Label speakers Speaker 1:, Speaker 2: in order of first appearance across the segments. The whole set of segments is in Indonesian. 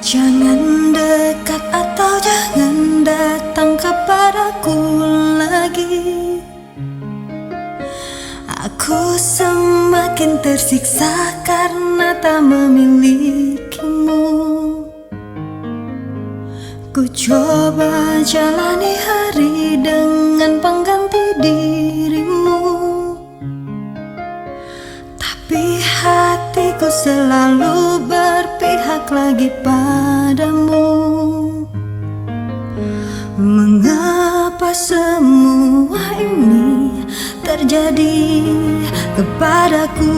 Speaker 1: Jangan dekat atau jangan datang kepadaku lagi. Aku semakin tersiksa karena tak memilikimu. Ku coba jalani hari dengan pengganti dirimu, tapi hatiku selalu berpihak lagi padamu. Mengapa semua ini terjadi kepadaku?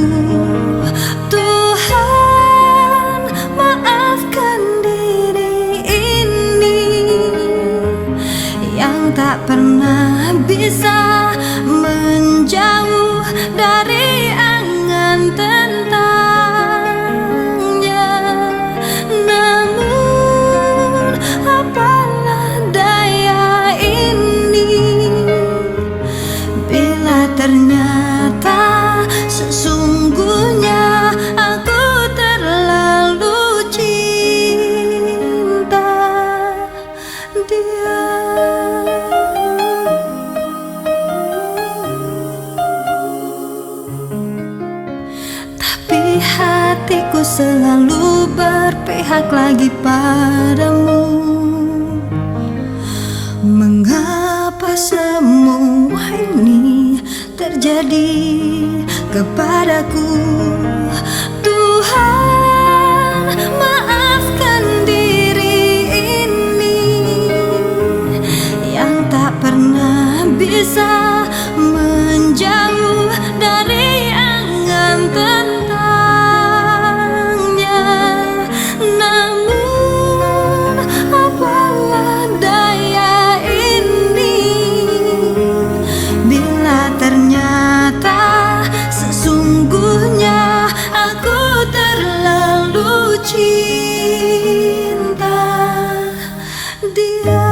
Speaker 1: Tuhan, maafkan diri ini yang tak pernah bisa menjauh dari angan tentangnya. Namun apalah daya ini bila ternyata sesungguhnya aku terlalu cinta dia. Tapi hatiku selalu berpihak lagi padamu. Mengapa semua ini terjadi kepadaku? Tuhan, maafkan diri ini yang tak pernah bisa menjauh dari angan tentangnya. Namun apalah daya ini bila ternyata sesungguhnya aku terlalu cinta dia.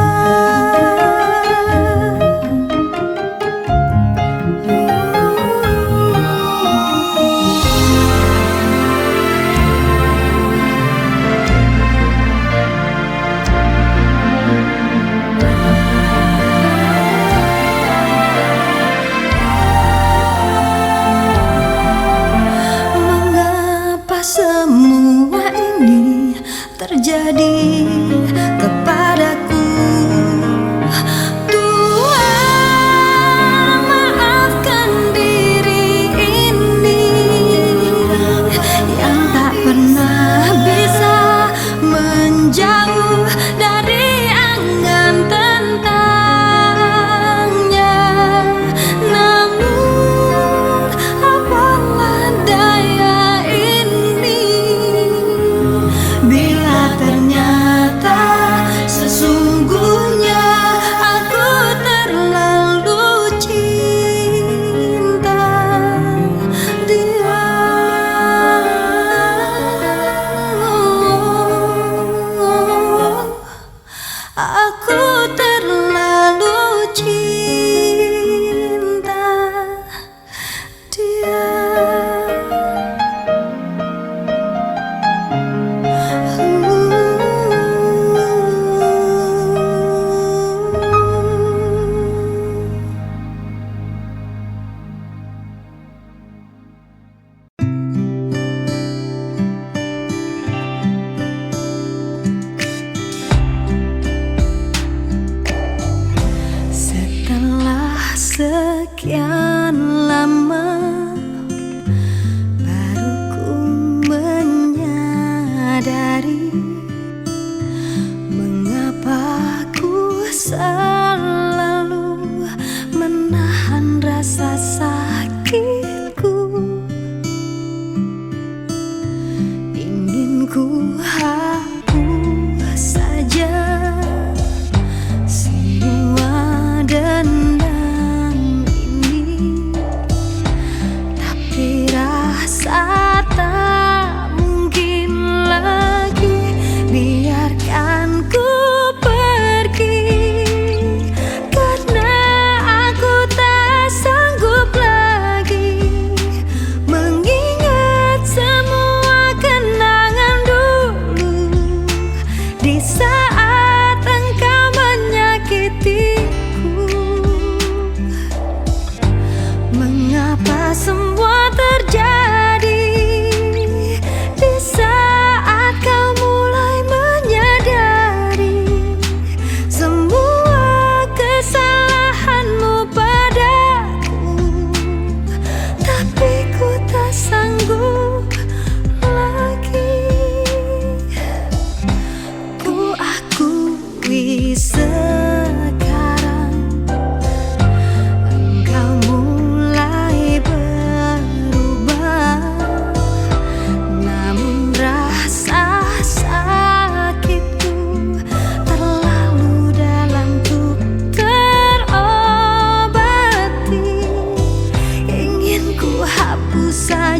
Speaker 1: Mengapa semua ini terjadi kepadaku? Tuhan, maafkan diri ini yang tak pernah bisa menjauh dari angan tentangnya. Namun apalah daya ini bila ternyata sesungguhnya aku terlalu cinta dia. Aku terlalu cinta dia. Setelah sekian lama baru ku menyadari mengapa ku selalu menahan rasa sakitku. Ingin ku hapus saja semua dendam ini, tapi rasa tak mungkin lagi biarkan ku pergi, karena aku tak sanggup lagi mengingat semua kenangan dulu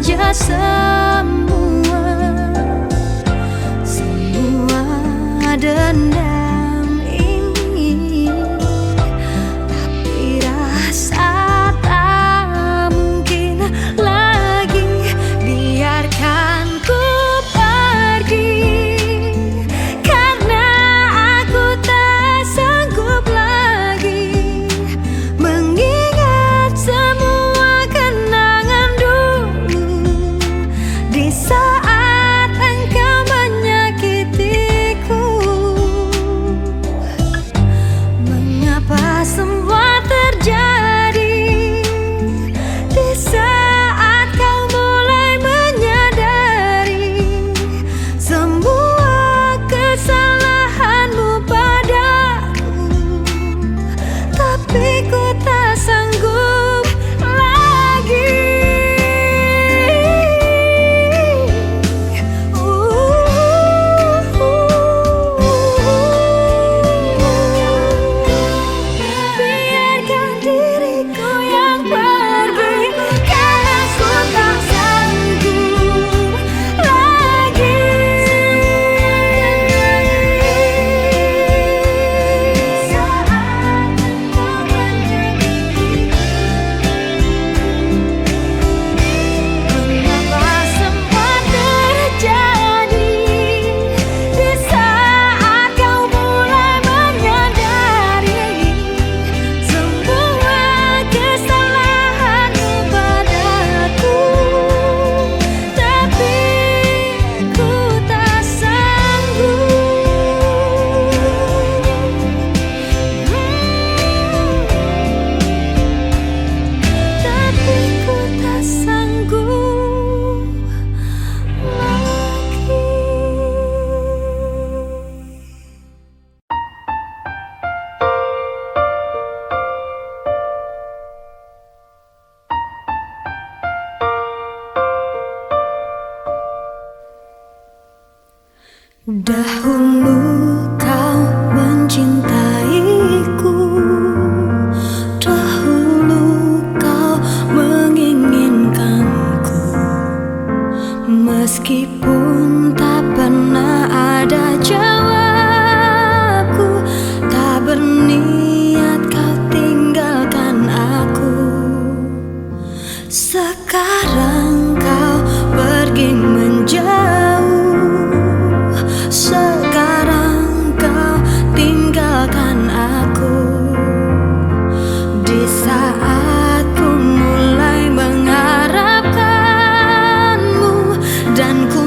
Speaker 1: saja semua dendam ini, tapi rasa tak mungkin lagi biarkan ku pergi, karena aku tak sanggup lagi mengingat semua kenangan dulu di saat engkau menyakitiku. Mengapa semua terjadi di saat kau mulai menyadari semua kesalahanmu padaku, tapi ku tak sanggup lagi. Biarkan diriku yang pergi, karena ku tak sanggup lagi. Saat engkau menyakitiku, mengapa semua terjadi di saat kau mulai menyadari semua kesalahanmu padaku, tapi ku tak sanggup. Tapi ku tak sanggup lagi. Dahulu kau mencintaiku, dahulu kau menginginkanku, meskipun tak pernah ada jawabku, tak berniat kau tinggalkan aku. Sekarang kau pergi menjauh, sekarang kau tinggalkan aku. Di saat ku mulai mengharapkanmu dan ku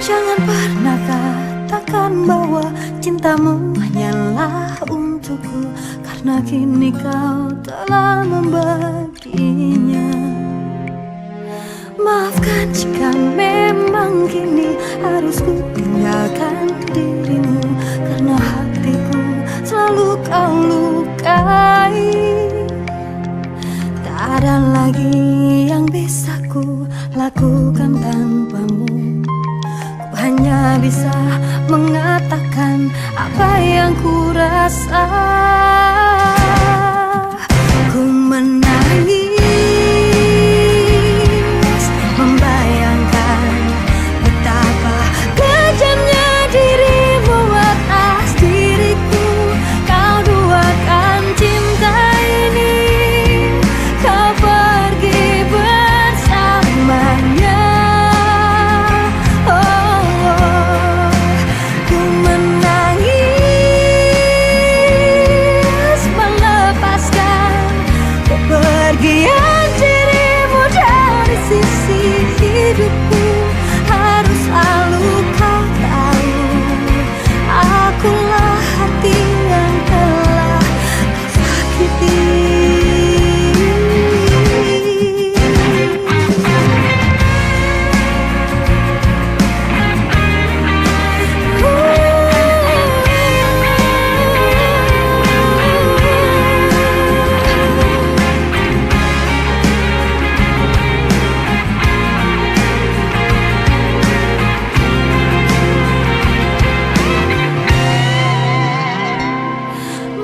Speaker 1: Jangan pernah katakan bahwa cintamu hanyalah untukku, karena kini kau telah membaginya. Maafkan jika memang kini harus ku tinggalkan dirimu, karena hatiku selalu kau lukai. Tak ada lagi yang bisa ku lakukan tanpamu. Ku hanya bisa mengatakan apa yang ku rasa. Ku menangis membayangkan betapa kejamnya dirimu atas diriku. Kau duakan cinta ini, kau pergi bersamanya. Ku menangis melepaskan kepergian dirimu dari sisi hidupku. Harus selalu kau tahu, akulah hati yang telah kau sakiti.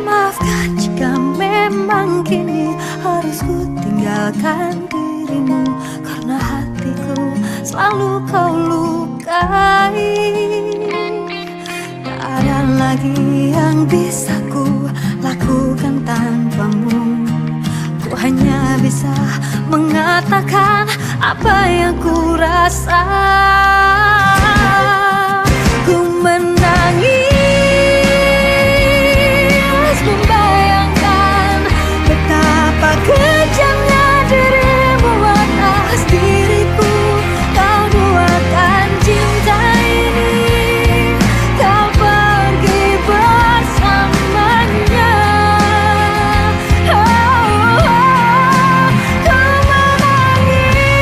Speaker 1: Maafkan jika memang kini harus ku tinggalkan dirimu, karena hatiku selalu kau lukai. Tak ada lagi yang bisa ku lakukan tanpamu. Ku hanya bisa mengatakan apa yang ku rasa. Ku menangis membayangkan betapa kejamnya dirimu atas diriku. Kau duakan cinta ini, kau pergi bersamanya. Ku menangis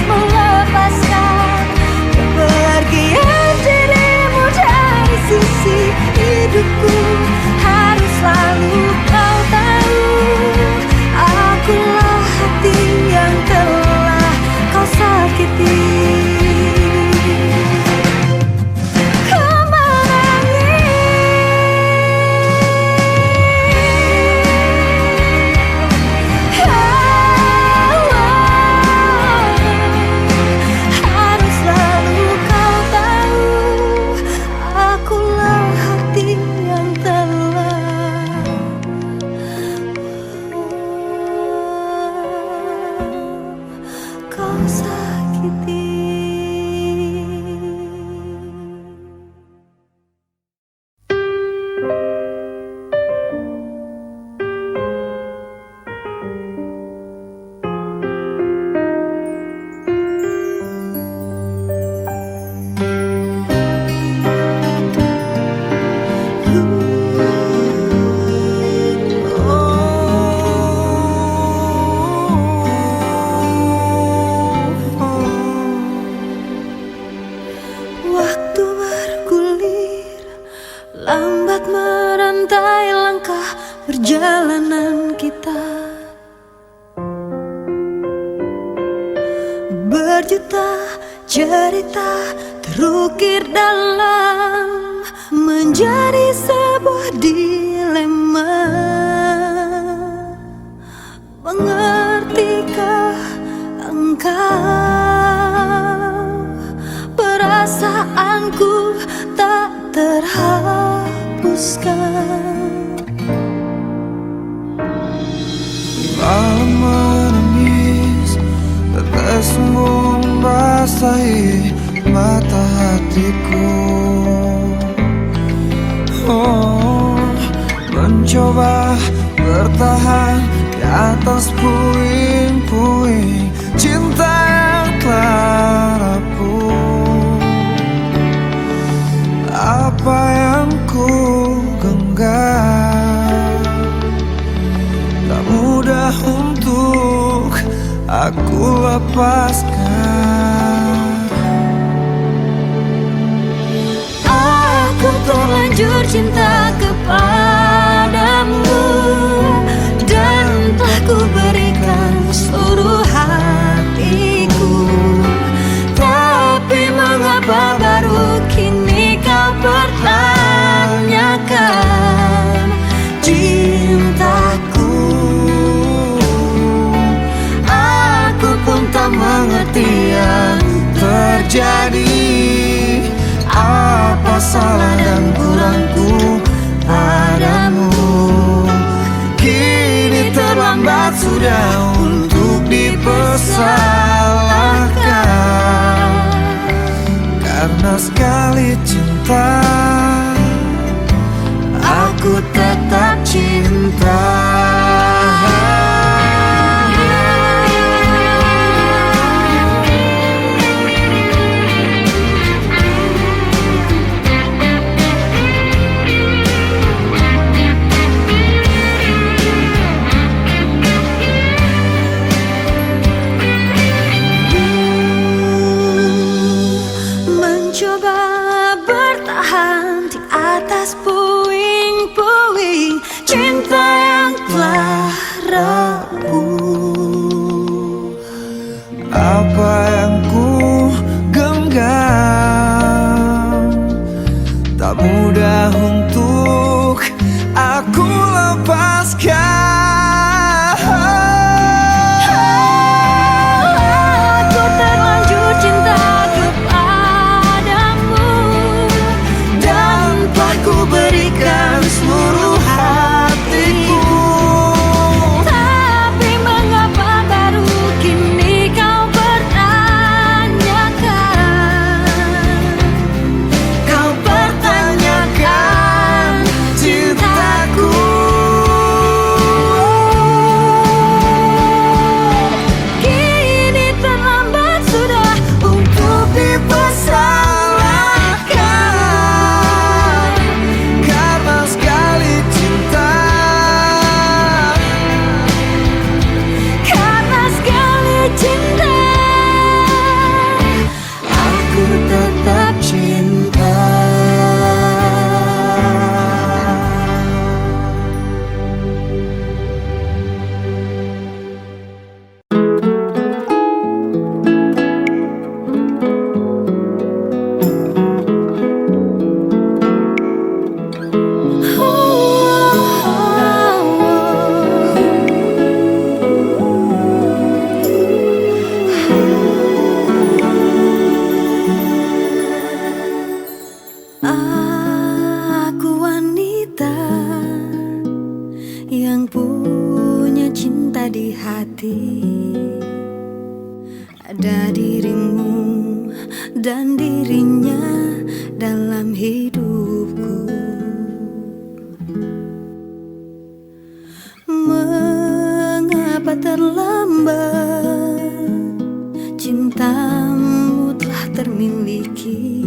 Speaker 1: melepaskan kepergian dirimu dari sisi hidupku. Harus selalu kau tahu, akulah hati yang telah kau sakiti. Ku harus selalu kau tahu, akulah hati yang telah kau sakiti. Waktu bergulir, lambat merantai langkah perjalanan kita. Berjuta cerita terukir dalam menjadi sebuah dilema. Mengertikah engkau perasaanku tak terhapuskan?
Speaker 2: Malam menangis, tetesmu membasahi mata hatiku. Oh, mencoba bertahan di atas puing-puing cinta yang telah rapuh. lepaskan.
Speaker 1: Aku terlanjur cinta kepadamu, dan telah ku berikan seluruh hatiku. Tapi mengapa baru kini kau pertanyakan cintaku? Aku pun tak mengerti yang terjadi. Apa salah dan kurangku padamu? Kini terlambat sudah untuk dipersalahkan. Karena sekali cinta, aku tetap cinta. Mencoba bertahan di atas puing-puing cinta yang telah rapuh.
Speaker 2: Apa yang ku genggam tak mudah untuk aku lepaskan.
Speaker 1: Aku terlanjur cinta kepadamu, dan telah ku berikan seluruh hatiku. Tapi mengapa baru kini kau pertanyakan? Kau pertanyakan cintaku. Kini terlambat sudah untuk dipersalahkan.
Speaker 2: Karena sekali cinta,
Speaker 1: Karena sekali cinta, aku tetap cinta. Aku wanita yang punya cinta di hati. Ada dirimu dan dirinya dalam hidupku. Mengapa terlambat? Cintamu telah termiliki.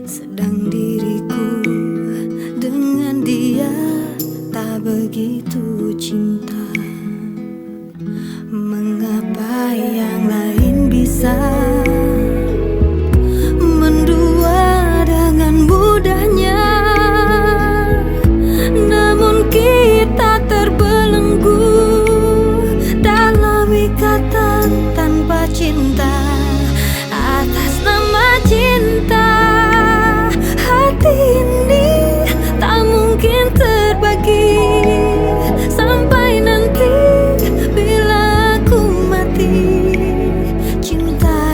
Speaker 1: Sedang diriku dengan dia tak begitu cinta. Mengapa yang lain bisa mendua dengan mudahnya, namun kita terbelenggu dalam ikatan tanpa cinta. Atas nama cinta, hati ini tak mungkin terbagi. Sampai nanti bila aku mati, cinta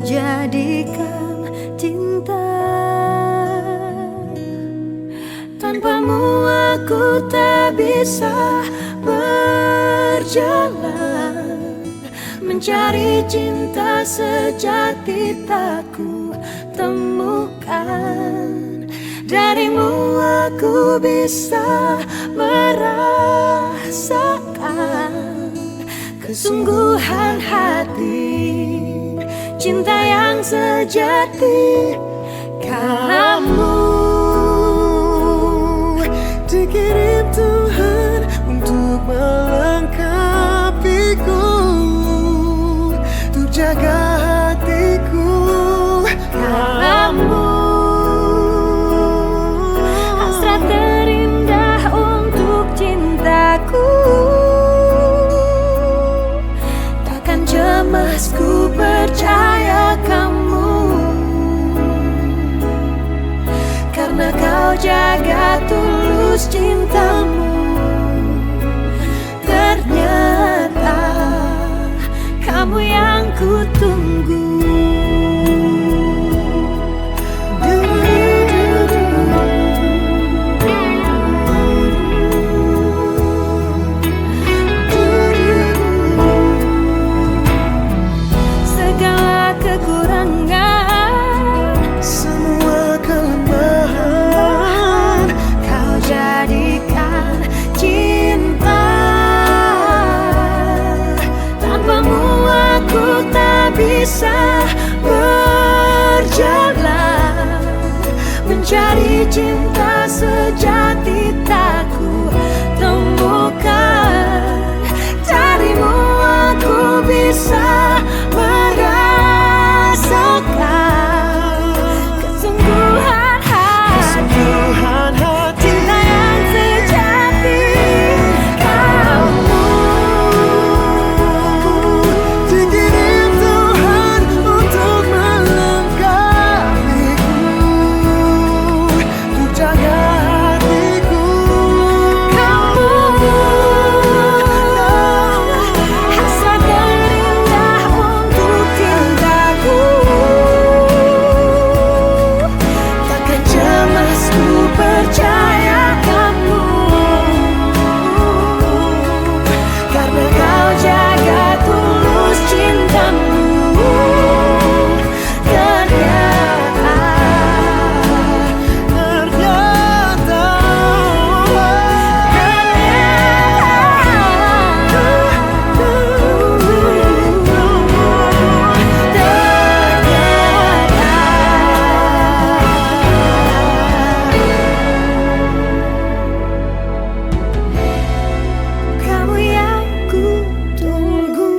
Speaker 1: jadikan cinta. Tanpamu aku tak bisa berjalan, mencari cinta sejati tak ku temukan. Darimu aku bisa merasakan kesungguhan hati, cinta yang sejati. Kamu
Speaker 2: dikirim Tuhan untuk melengkapiku, untuk jaga hatiku.
Speaker 1: Kamu hasrat terindah untuk cintaku. Takkan cemas, ku percaya kamu, karena kau jaga tulus cintamu. Ternyata kamu yang ku tunggu. Segala kekurangan,
Speaker 2: Semua kelemahan
Speaker 1: kau jadikan cinta. Tanpamu aku tak bisa berjalan, mencari cinta sejati tak ku temukan. Darimu aku bisa merasakan kesungguhan hati, cinta yang sejati. Kamu
Speaker 2: dikirim Tuhan untuk melengkapiku, untuk jaga hatiku.
Speaker 1: Kamu hasrat terindah untuk cintaku.
Speaker 2: Takkan
Speaker 1: Cemas, ku percaya kamu, karena kau jaga tulus cintamu. Ternyata kamu yang ku tunggu.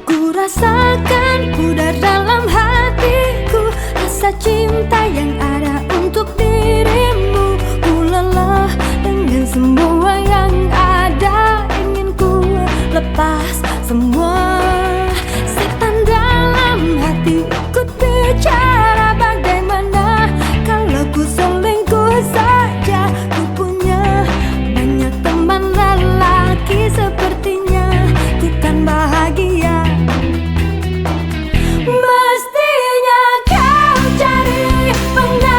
Speaker 1: Ku rasakan pudar dalam hatiku, rasa cinta yang ada untuk dirimu. Ku lelah dengan semua yang ada, ingin ku lepas semua. Setan dalam hati ikut bicara, bagaimana kalau ku selingkuh saja? Ku punya banyak teman lelaki, sepertinya ku kan bahagia. Mestinya kau cari pengaruh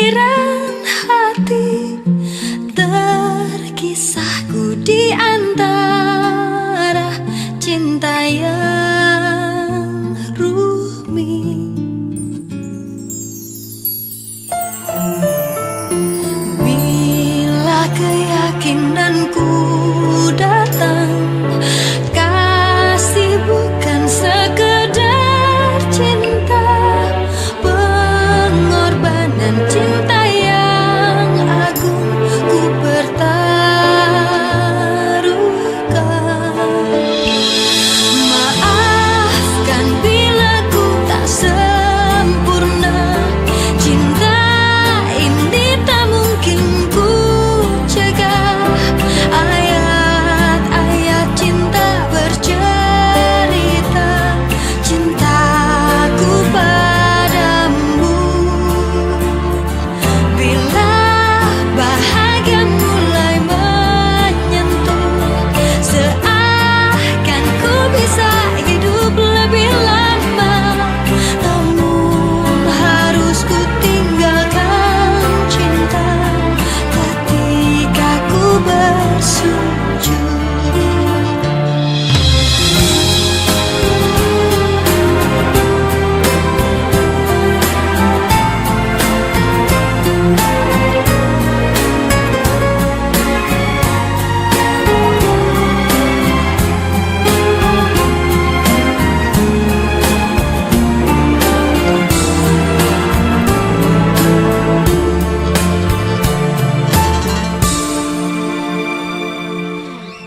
Speaker 1: pikiran hati, terkisahku di antara cinta yang rumit. Bila keyakinanku datang, kasih bukan sekedar cinta, pengorbanan cinta yang agung ku pertaruhkan. Maafkan bila ku tak sempurna, cinta ini tak mungkin ku cegah. Ayat-ayat cinta bercerita cintaku padamu. Bila bahagia mulai menyentuh, seakan ku bisa hidup lebih lama. Namun harus ku tinggalkan cinta ketika ku bersujud.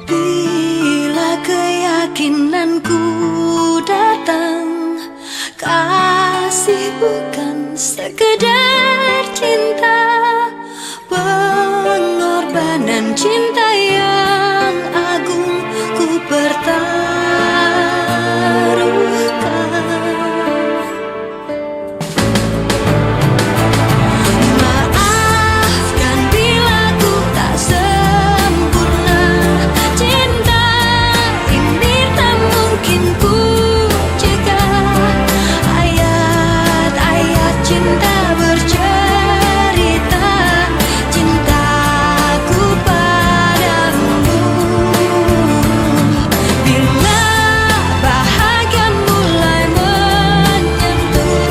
Speaker 1: Bila keyakinanku datang, kasih bukan sekedar cinta, pengorbanan cinta yang agung ku pertaruhkan. Maafkan bila ku tak sempurna, cinta ini tak mungkin ku cegah. Ayat-ayat cinta bercerita cintaku padamu. Bila bahagia mulai menyentuh,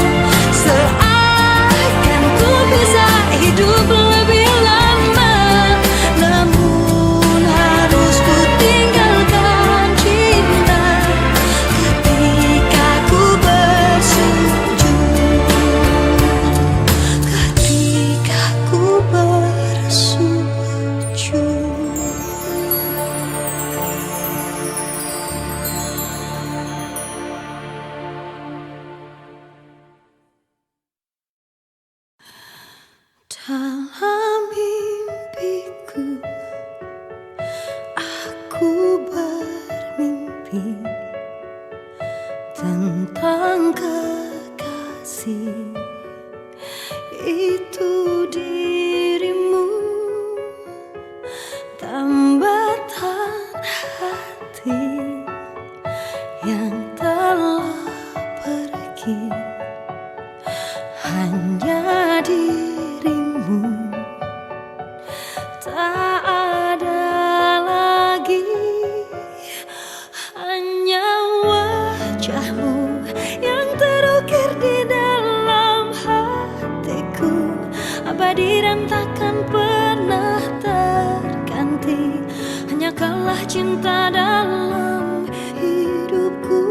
Speaker 1: seakan ku bisa hidup lebih lama. Namun harus ku tinggalkan cinta ketika ku bersujud. Ketika ku bersujud. Dalam mimpiku, aku bermimpi tentang kekasih, itu dirimu, tambatan hati yang telah pergi. Hanya dirimu, tak ada lagi. Hanya wajahmu yang terukir di dalam hatiku, abadi dan takkan pernah terganti. Hanya kaulah cinta dalam hidupku.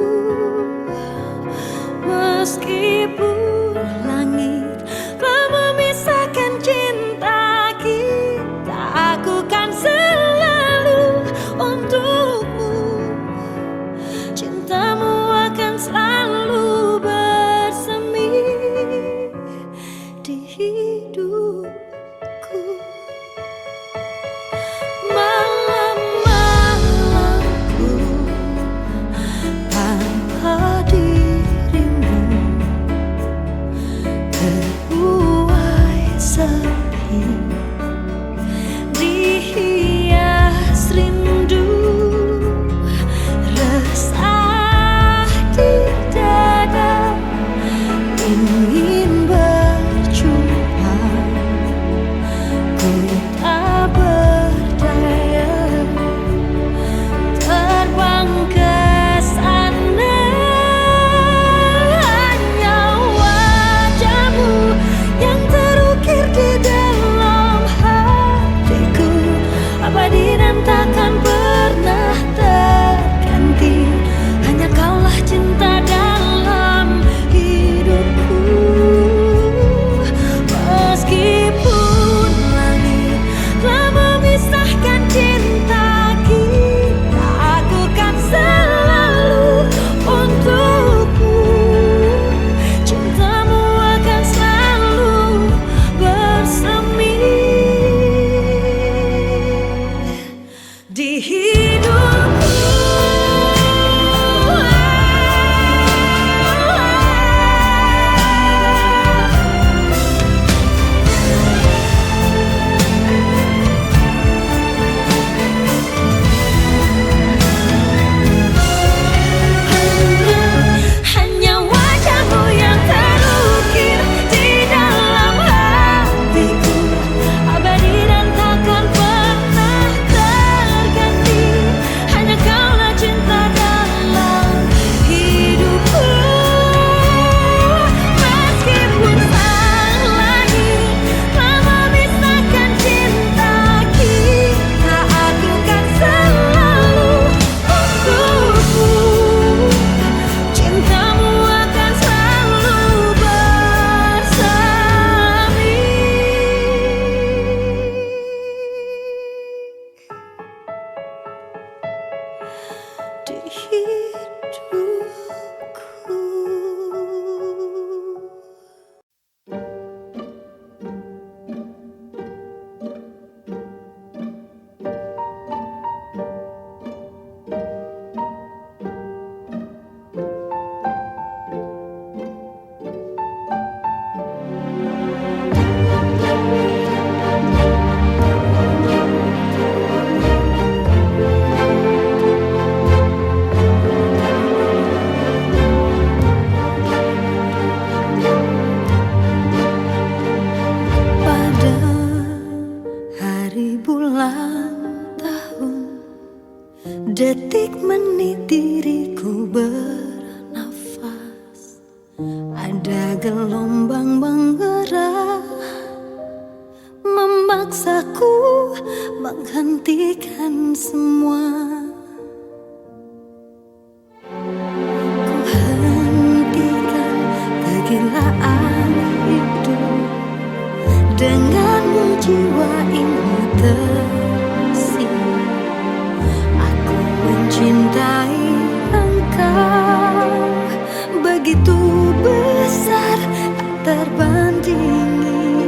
Speaker 1: Meskipun langit telah memisahkan cinta kita, aku kan selalu untukmu. Cintamu akan selalu bersemi di hidupku. Malam-malamku tanpa dirimu terbuai sepi, dihias rindu, resah di dada, ingin berjumpa Detik menit diriku bernafas, ada gelombang mengerah memaksaku menghentikan semua. Ku hentikan kegilaan hidup, denganmu jiwa ini tersi. Aku mencintai engkau begitu besar, tak terbandingi.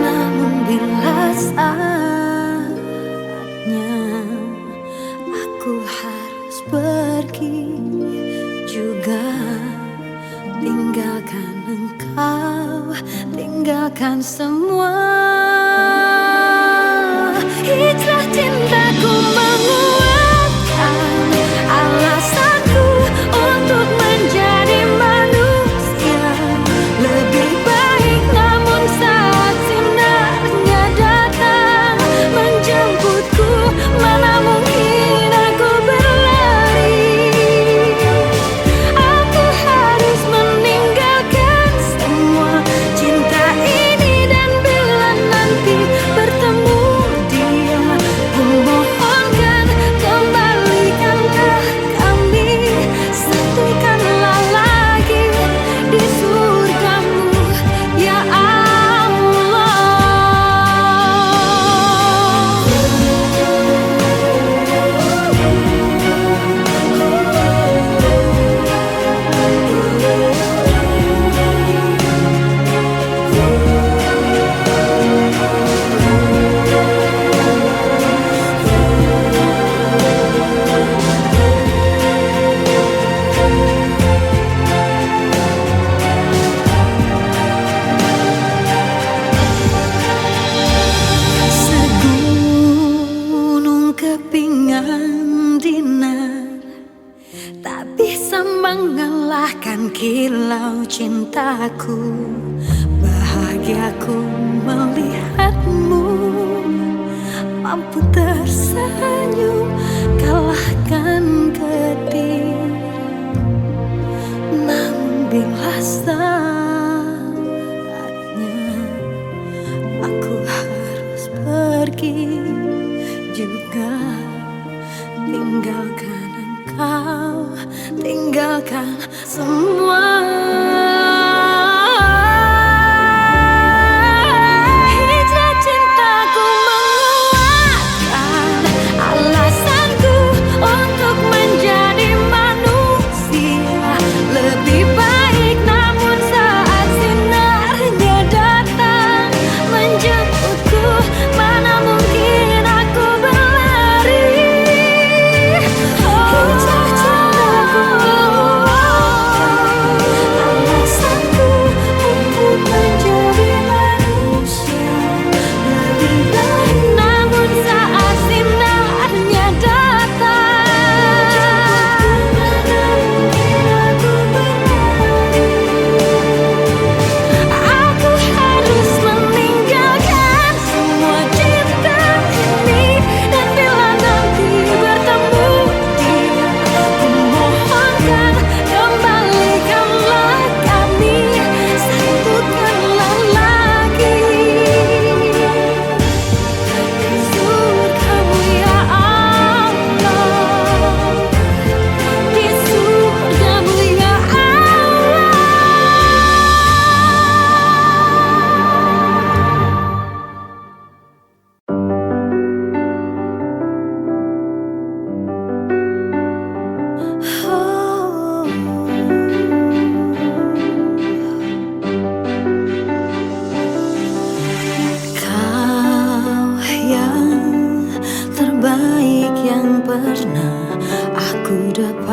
Speaker 1: Namun bila saatnya aku harus pergi juga, tinggalkan engkau, tinggalkan semua. Hijrah cintaku menguatkan alasanku untuk menjadi manusia lebih baik. Namun saat sinarnya datang menjemputku, mana mungkin aku berlari. Aku harus meninggalkan semua cinta ini, dan bila nanti bertemu dia, ku mohonkan kembalikanlah kami, satukanlah lagi di surgamu ya Allah. Segunung kepingan dinar tak bisa mengalahkan kilau cintaku. Bahagiaku melihatmu mampu tersenyum kalahkan getir. Namun bila saatnya aku harus pergi juga, tinggalkan engkau, tinggalkan semua. Hijrah cintaku menguatkan alasanku untuk menjadi manusia lebih baik. Namun saat sinarnya datang menjemputku, mana mungkin aku berlari. Hijrah cintaku menguatkan alasanku untuk menjadi manusia lebih baik. Namun saat sinarnya datang menjemputku, mana mungkin aku berlari. Aku harus meninggalkan semua cinta ini, dan bila nanti bertemu dia, ku mohonkan kembalikanlah kami, satukanlah lagi di surgamu ya Allah, di surgamu ya Allah. Kau yang terbaik yang pernah aku dapatkan,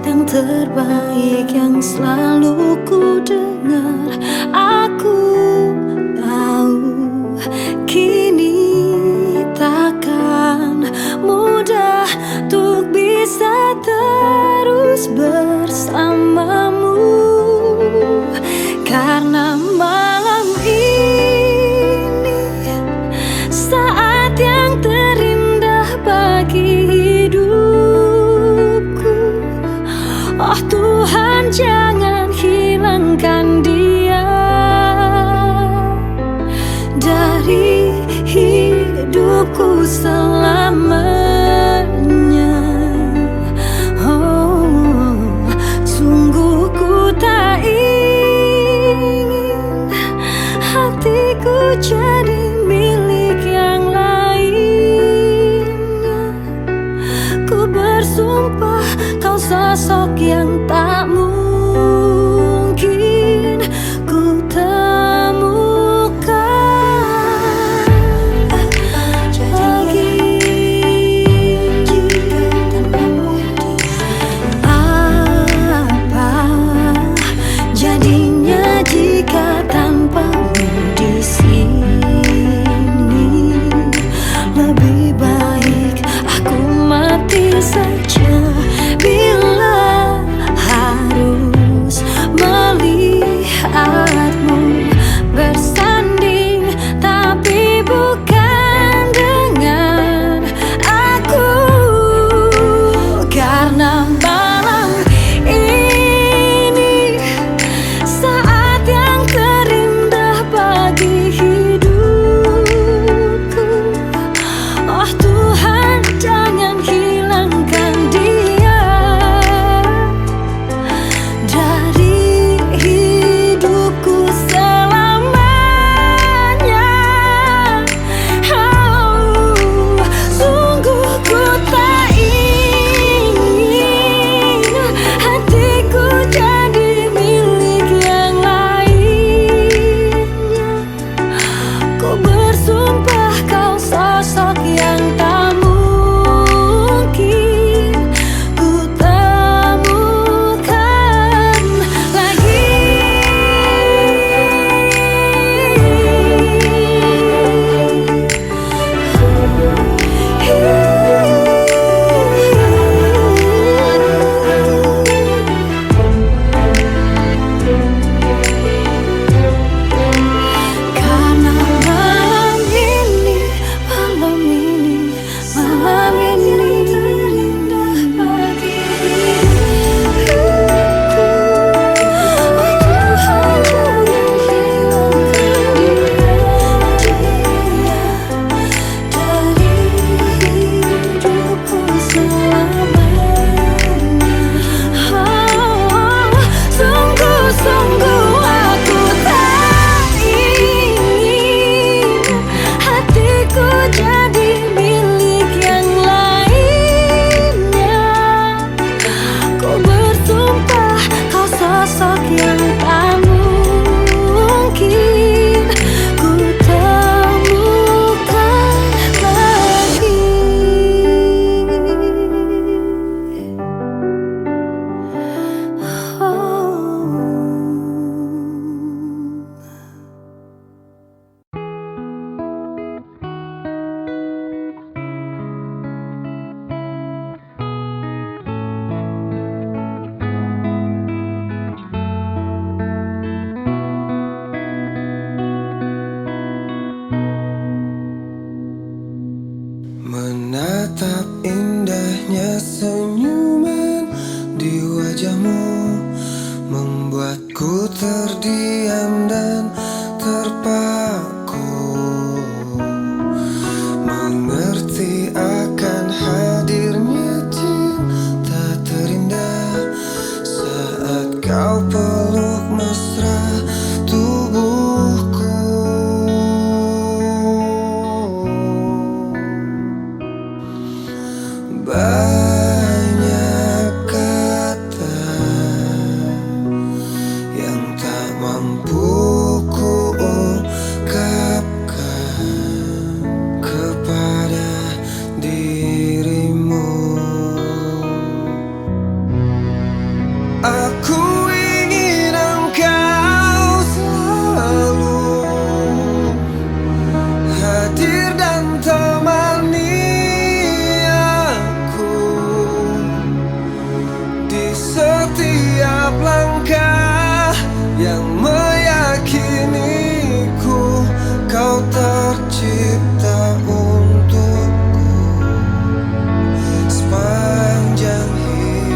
Speaker 1: yang terbaik yang selalu ku dengar. Aku tahu kini takkan mudah untuk bisa terus bersamamu, karena malam ini
Speaker 2: Ku terdiam dan terpaku, mengerti akan hadirnya cinta terindah saat kau peluk mesra tubuhku. Banyak kata yang tak mampu ku ungkapkan kepada dirimu. Aku ingin engkau selalu hadir dan temani aku di setiap langkah yang meyakiniku kau tercipta untukku sepanjang hidupku.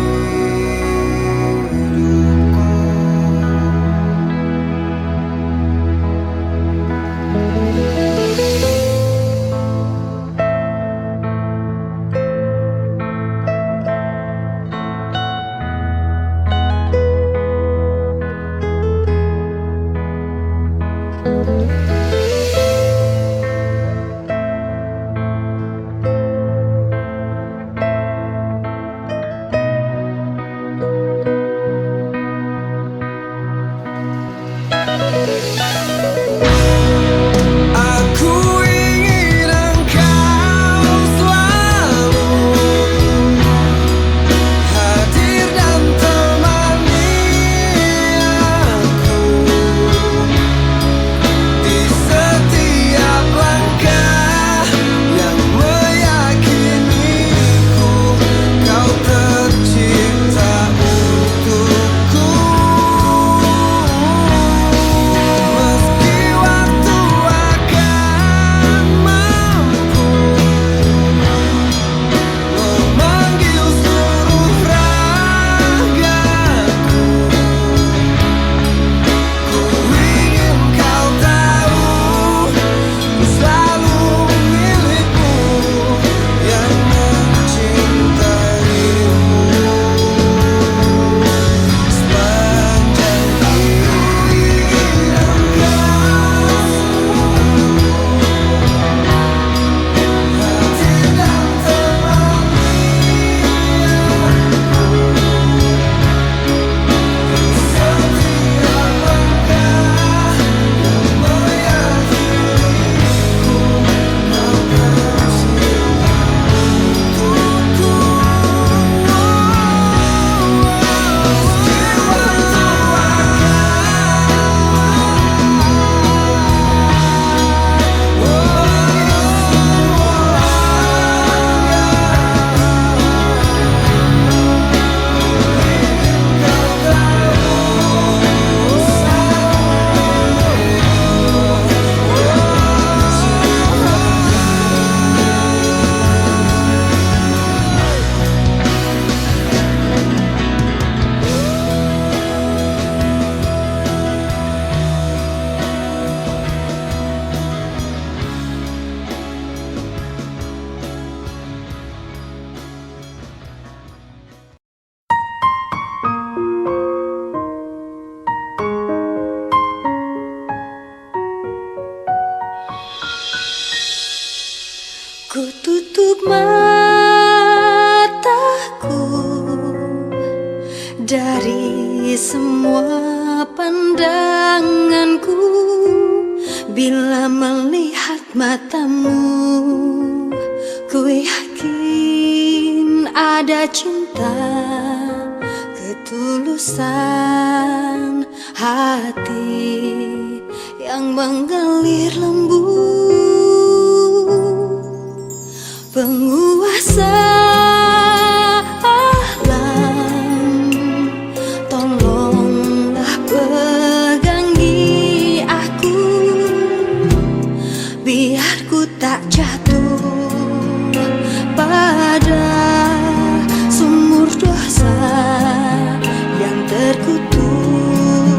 Speaker 2: Aku ingin engkau selalu hadir dan temani aku di setiap langkah yang meyakiniku kau tercipta untukku. Meski waktu akan mampu memanggil seluruh ragaku, ku ingin kau tahu ku selalu milikmu yang mencintaimu sepanjang
Speaker 1: Ku tutup mataku dari semua pandanganku bila melihat matamu. Ku yakin ada cinta, ketulusan hati yang mengalir lembut. Penguasa alam, tolonglah pegangi aku, biar ku tak jatuh pada sumur dosa yang terkutuk.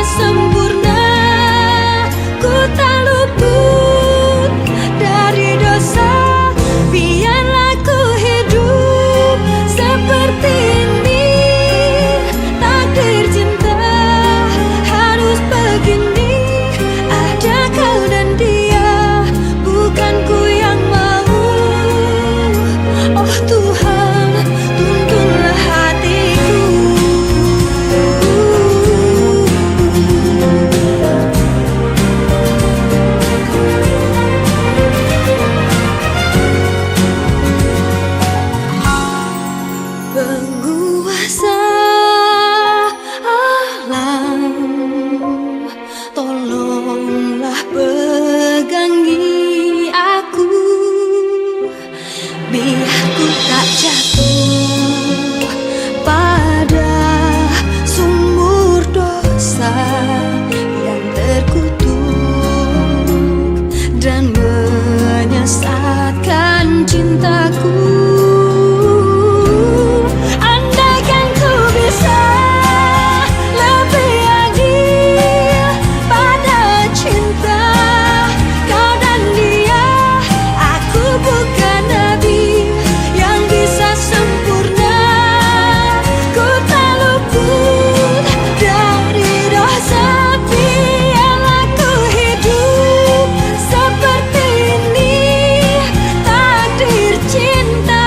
Speaker 1: sempurna, ku tak luput dari dosa. Biarlah ku hidup seperti ini, takdir cinta harus begini. Ada kau dan dia, bukan ku yang mau. Oh Tuhan, tuntunlah hatiku. Penguasa alam, tolonglah pegangi aku, biar ku tak jatuh pada sumur dosa yang terkutuk dan menyesatkan cintaku. Andaikan ku bisa lebih adil pada cinta kau dan dia, aku bukan nabi yang bisa sempurna, ku tak luput dari dosa. Biarlah ku hidup seperti ini, takdir cinta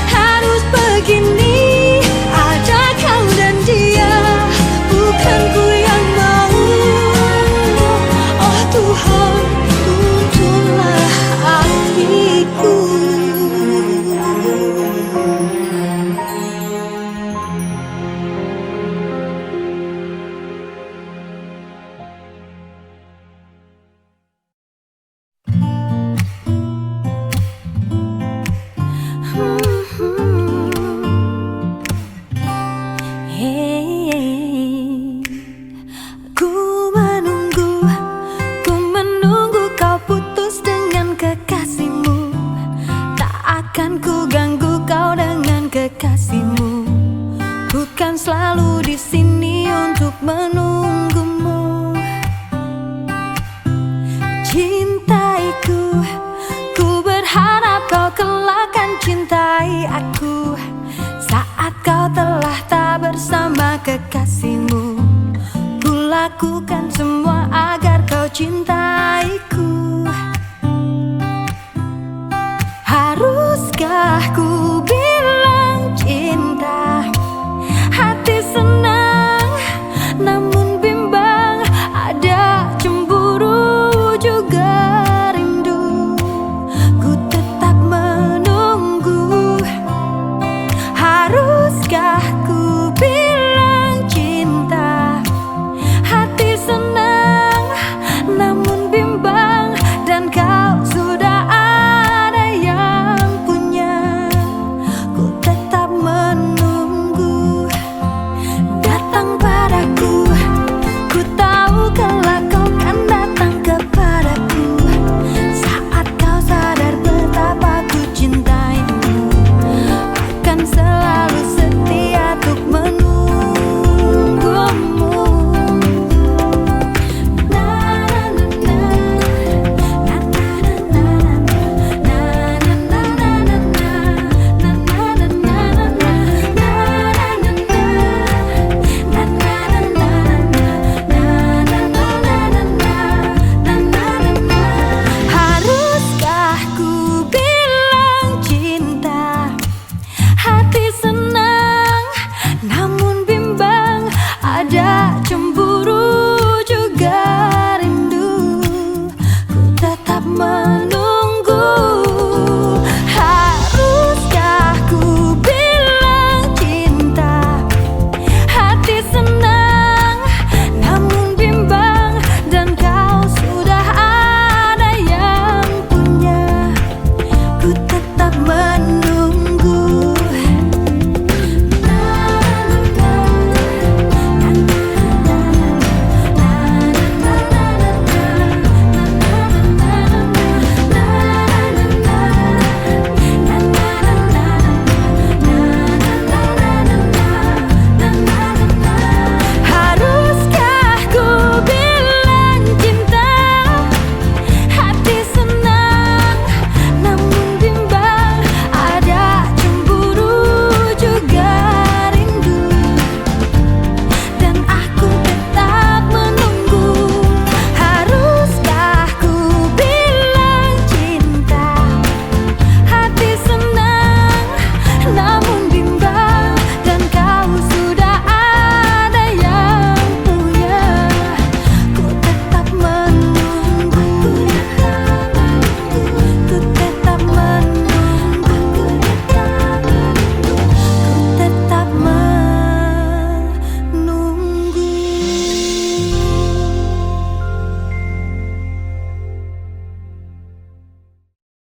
Speaker 1: harus begini. Ada kau dan dia, bukan ku yang mau. Oh Tuhan, tuntunlah hatiku. Hey, ku menunggu kau putus dengan kekasihmu. Tak akan ku ganggu kau dengan kekasihmu, bukan selalu di sini untuk menunggumu. Cintaiku, ku berharap kau kelak akan cintai aku. Saat kau telah tak bersama kekasihmu, ku lakukan semua agar kau cintaiku. Haruskah ku bilang cinta, hati senang namun bimbang, ada cemburu juga rindu, ku tetap menunggu. Haruskah ku bilang cinta, hati senang namun bimbang, dan kau sudah ada yang punya, ku tetap menunggu. Datang padaku, ku tahu kelak kau kan datang kepadaku. Saat kau sadar betapa ku cintaimu, akan selalu setia untuk menunggumu. Haruskah ku bilang cinta, hati senang